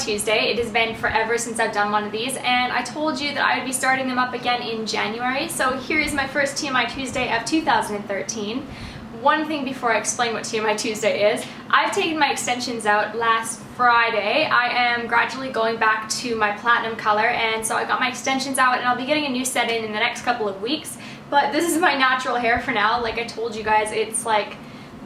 TMI Tuesday. It has been forever since I've done one of these, and I told you that I would be starting them up again in January, so here is my first TMI Tuesday of 2013. One thing before I explain what TMI Tuesday is, I've taken my extensions out last Friday. I am gradually going back to my platinum color, and so I got my extensions out, and I'll be getting a new set in the next couple of weeks. But this is my natural hair for now. Like I told you guys, it's like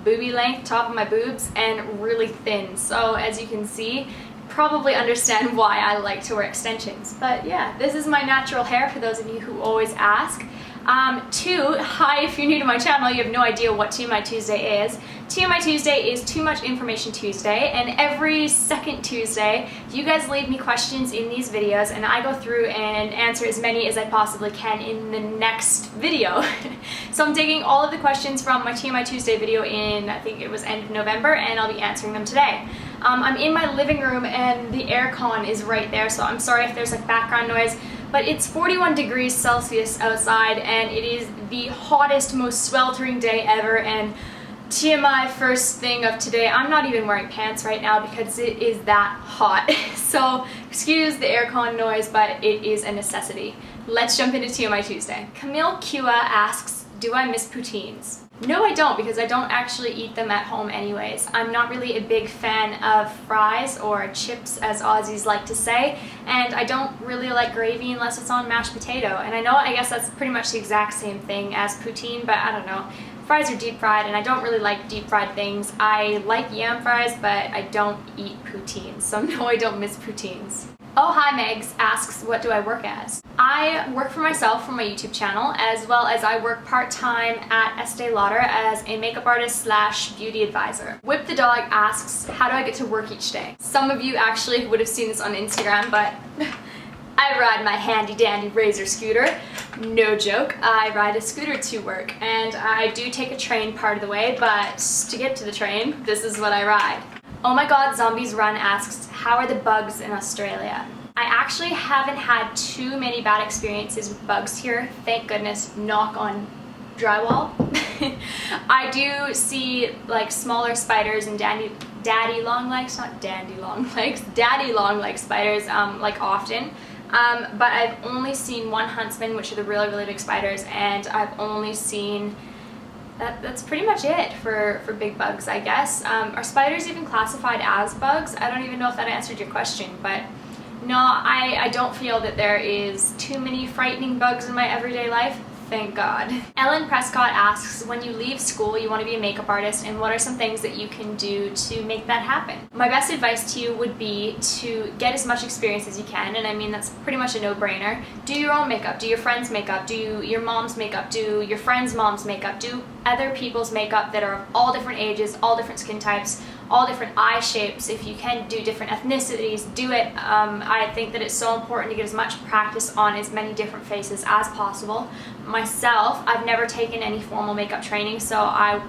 boobie length, top of my boobs, and really thin. So as you can see, probably understand why I like to wear extensions. But yeah, this is my natural hair for those of you who always ask. Hi, if you're new to my channel, you have no idea what TMI Tuesday is. TMI Tuesday is Too Much Information Tuesday, and every second Tuesday, you guys leave me questions in these videos, and I go through and answer as many as I possibly can in the next video. So I'm taking all of the questions from my TMI Tuesday video in, I think it was end of November, and I'll be answering them today. I'm in my living room, and the aircon is right there, so I'm sorry if there's like background noise. But it's 41 degrees Celsius outside, and it is the hottest, most sweltering day ever. And TMI first thing of today, I'm not even wearing pants right now because it is that hot. So excuse the aircon noise, but it is a necessity. Let's jump into TMI Tuesday. Camille Kua asks, do I miss poutines? No, I don't, because I don't actually eat them at home anyways. I'm not really a big fan of fries or chips, as Aussies like to say, and I don't really like gravy unless it's on mashed potato. And I guess that's pretty much the exact same thing as poutine, but I don't know. Fries are deep fried, and I don't really like deep fried things. I like yam fries, but I don't eat poutines, so no, I don't miss poutines. Oh Hi Megs asks, what do I work as? I work for myself for my YouTube channel, as well as I work part-time at Estee Lauder as a makeup artist slash beauty advisor. Whip the Dog asks, how do I get to work each day? Some of you actually would have seen this on Instagram, but I ride my handy dandy Razor scooter. No joke, I ride a scooter to work, and I do take a train part of the way, but to get to the train, this is what I ride. Oh my god, Zombies Run asks, how are the bugs in Australia? I actually haven't had too many bad experiences with bugs here, thank goodness, knock on drywall. I do see like smaller spiders and daddy long legs spiders like often. But I've only seen one huntsman, which are the really, really big spiders, and I've only seen that's pretty much it for big bugs, I guess. Are spiders even classified as bugs? I don't even know if that answered your question, but no, I don't feel that there is too many frightening bugs in my everyday life. Thank God. Ellen Prescott asks, when you leave school, you want to be a makeup artist, and what are some things that you can do to make that happen? My best advice to you would be to get as much experience as you can, and I mean that's pretty much a no-brainer. Do your own makeup, do your friend's makeup, do your mom's makeup, do your friend's mom's makeup, do other people's makeup that are of all different ages, all different skin types, all different eye shapes. If you can do different ethnicities, do it. I think that it's so important to get as much practice on as many different faces as possible. Myself, I've never taken any formal makeup training, so I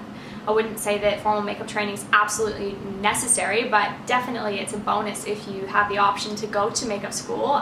wouldn't say that formal makeup training is absolutely necessary, but definitely it's a bonus if you have the option to go to makeup school.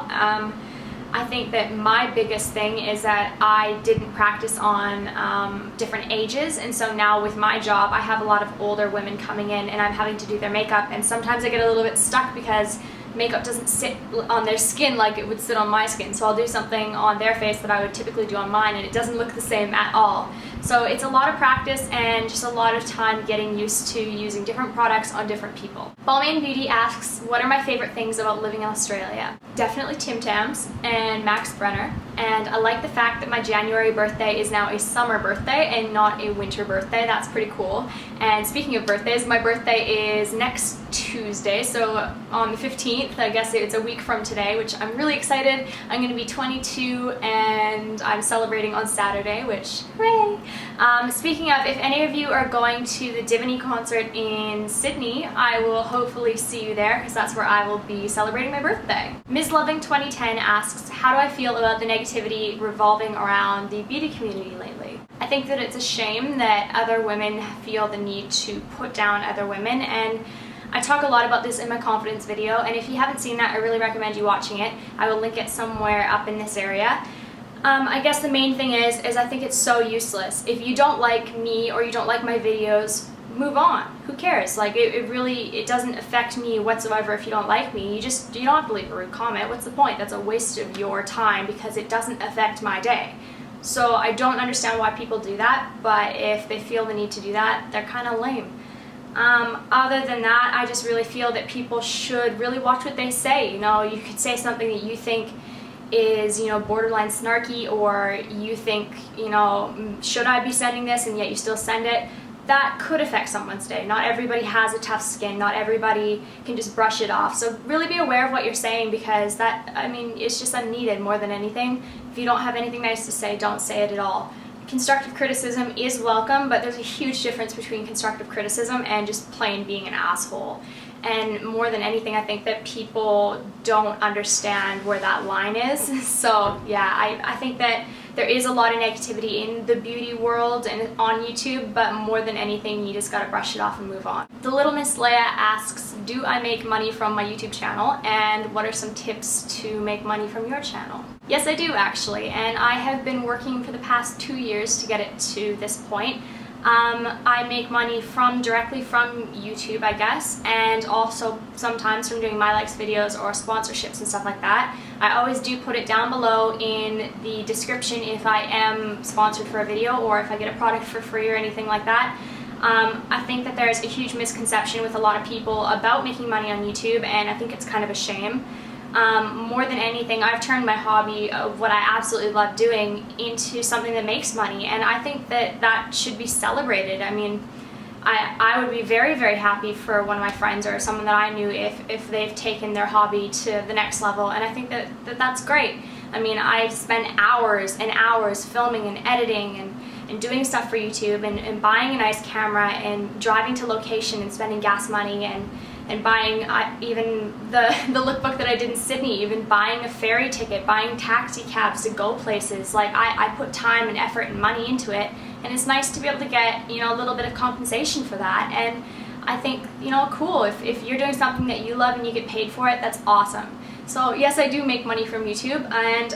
I think that my biggest thing is that I didn't practice on different ages, and so now with my job I have a lot of older women coming in and I'm having to do their makeup, and sometimes I get a little bit stuck because makeup doesn't sit on their skin like it would sit on my skin. So I'll do something on their face that I would typically do on mine, and it doesn't look the same at all. So it's a lot of practice and just a lot of time getting used to using different products on different people. Balmain Beauty asks, what are my favorite things about living in Australia? Definitely Tim Tams and Max Brenner, and I like the fact that my January birthday is now a summer birthday and not a winter birthday. That's pretty cool. And speaking of birthdays, my birthday is next Tuesday, so on the 15th, I guess it's a week from today, which I'm really excited. I'm going to be 22 and I'm celebrating on Saturday, which, hooray! Speaking of, if any of you are going to the Diviny concert in Sydney, I will hopefully see you there, because that's where I will be celebrating my birthday. Ms. Loving 2010 asks, how do I feel about the negativity revolving around the beauty community lately? I think that it's a shame that other women feel the need to put down other women, and I talk a lot about this in my confidence video, and if you haven't seen that, I really recommend you watching it. I will link it somewhere up in this area. I guess the main thing is I think it's so useless. If you don't like me or you don't like my videos, move on. Who cares? Like, it really, it doesn't affect me whatsoever if you don't like me. You don't have to leave a rude comment. What's the point? That's a waste of your time because it doesn't affect my day. So I don't understand why people do that, but if they feel the need to do that, they're kind of lame. Other than that, I just really feel that people should really watch what they say. You know, you could say something that you think is, you know, borderline snarky, or you think, you know, should I be sending this, and yet you still send it. That could affect someone's day. Not everybody has a tough skin. Not everybody can just brush it off. So really be aware of what you're saying, because that, I mean, it's just unneeded more than anything. If you don't have anything nice to say, don't say it at all. Constructive criticism is welcome, but there's a huge difference between constructive criticism and just plain being an asshole. And more than anything, I think that people don't understand where that line is. So yeah, I think that there is a lot of negativity in the beauty world and on YouTube, but more than anything, you just gotta brush it off and move on. The Little Miss Leia asks, do I make money from my YouTube channel, and what are some tips to make money from your channel? Yes, I do actually, and I have been working for the past 2 years to get it to this point. I make money directly from YouTube, I guess, and also sometimes from doing my likes videos or sponsorships and stuff like that. I always do put it down below in the description if I am sponsored for a video or if I get a product for free or anything like that. I think that there's a huge misconception with a lot of people about making money on YouTube, and I think it's kind of a shame. More than anything, I've turned my hobby of what I absolutely love doing into something that makes money, and I think that that should be celebrated. I mean, I would be very, very happy for one of my friends or someone that I knew if they've taken their hobby to the next level, and I think that's great. I mean, I spend hours and hours filming and editing and doing stuff for YouTube, and buying a nice camera and driving to location and spending gas money and buying even the lookbook that I did in Sydney, even buying a ferry ticket, buying taxi cabs to go places. Like, I put time and effort and money into it, and it's nice to be able to get, you know, a little bit of compensation for that. And I think, you know, cool, if you're doing something that you love and you get paid for it, that's awesome. So yes, I do make money from YouTube, and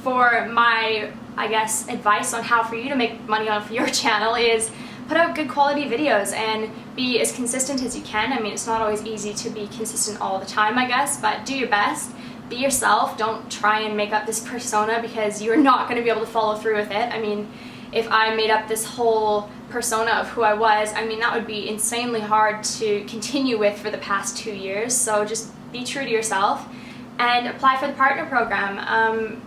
for my, I guess, advice on how for you to make money off your channel is put out good quality videos and be as consistent as you can. I mean, it's not always easy to be consistent all the time, I guess, but do your best. Be yourself. Don't try and make up this persona, because you're not going to be able to follow through with it. I mean, if I made up this whole persona of who I was, I mean, that would be insanely hard to continue with for the past 2 years. So just be true to yourself and apply for the partner program.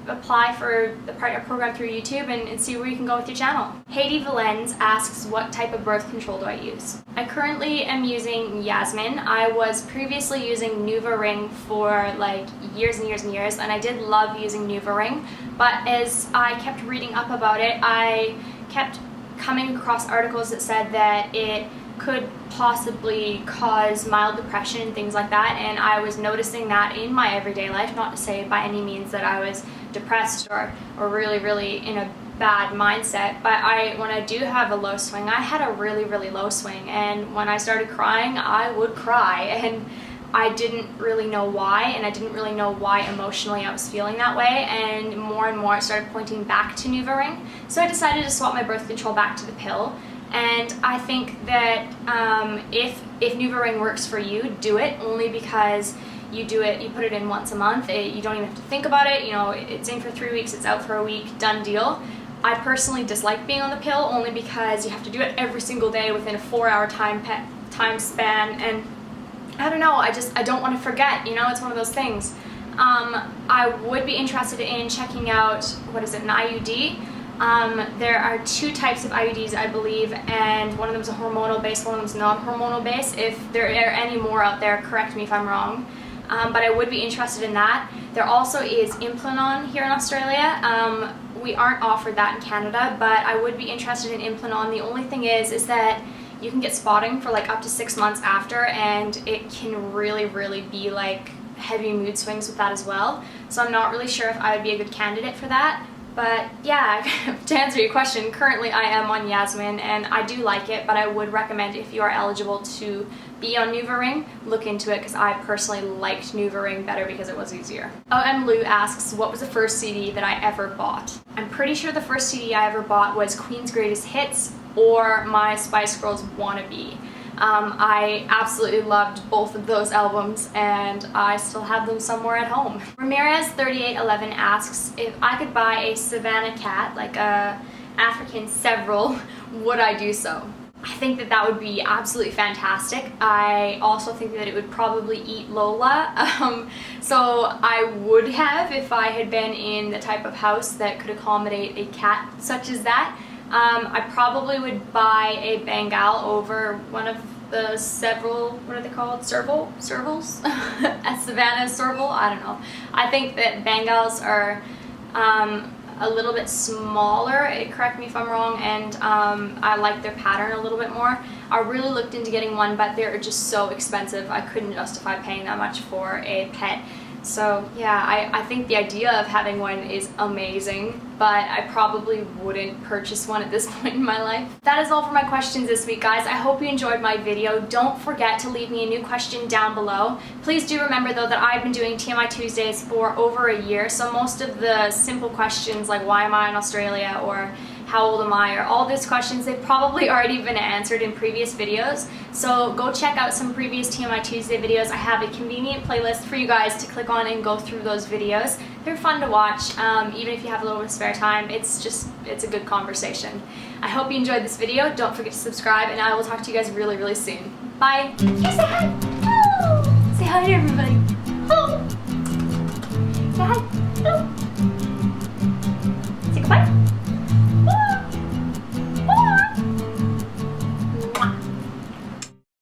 Apply for the partner program through YouTube and see where you can go with your channel. Haiti Valens asks, what type of birth control do I use? I currently am using Yasmin. I was previously using Nuvaring for like years and years and years, and I did love using Nuvaring, but as I kept reading up about it, I kept coming across articles that said that it could possibly cause mild depression and things like that, and I was noticing that in my everyday life. Not to say by any means that I was depressed or really in a bad mindset, but when I do have a low swing, I had a really low swing, and when I started crying, I would cry, and I didn't really know why, and I didn't really know why emotionally I was feeling that way, and more it started pointing back to Nuvaring. So I decided to swap my birth control back to the pill. And I think that if Nuvaring works for you, do it, only because you put it in once a month, you don't even have to think about it, you know, it's in for 3 weeks, it's out for a week, done deal. I personally dislike being on the pill only because you have to do it every single day within a 4-hour time span, and I don't know, I don't want to forget, you know, it's one of those things. I would be interested in checking out, what is it, an IUD? There are 2 types of IUDs, I believe, and one of them is a hormonal base, one of them is non-hormonal base. If there are any more out there, correct me if I'm wrong. But I would be interested in that. There also is Implanon here in Australia. We aren't offered that in Canada, but I would be interested in Implanon. The only thing is that you can get spotting for like up to 6 months after, and it can really be like heavy mood swings with that as well. So I'm not really sure if I would be a good candidate for that. But yeah, to answer your question, currently I am on Yasmin, and I do like it, but I would recommend, if you are eligible to be on Nuvaring, look into it, because I personally liked Nuvaring better because it was easier. OM Lou asks, what was the first CD that I ever bought? I'm pretty sure the first CD I ever bought was Queen's Greatest Hits. or my Spice Girls Wannabe. I absolutely loved both of those albums, and I still have them somewhere at home. Ramirez3811 asks if I could buy a Savannah Cat, like a African several, would I do so? I think that that would be absolutely fantastic. I also think that it would probably eat Lola, so I would have if I had been in the type of house that could accommodate a cat such as that. I probably would buy a Bengal over one of the several, what are they called? Servals? A Savannah serval? I don't know. I think that Bengals are a little bit smaller, correct me if I'm wrong, and I like their pattern a little bit more. I really looked into getting one, but they're just so expensive. I couldn't justify paying that much for a pet. So yeah, I think the idea of having one is amazing, but I probably wouldn't purchase one at this point in my life. That is all for my questions this week, guys. I hope you enjoyed my video. Don't forget to leave me a new question down below. Please do remember though that I've been doing TMI Tuesdays for over a year, so most of the simple questions like why am I in Australia or how old am I, or all those questions, they've probably already been answered in previous videos. So go check out some previous TMI Tuesday videos. I have a convenient playlist for you guys to click on and go through those videos. They're fun to watch, even if you have a little bit of spare time. It's a good conversation. I hope you enjoyed this video. Don't forget to subscribe, and I will talk to you guys really, really soon. Bye. Say hi. Oh, say hi to everybody.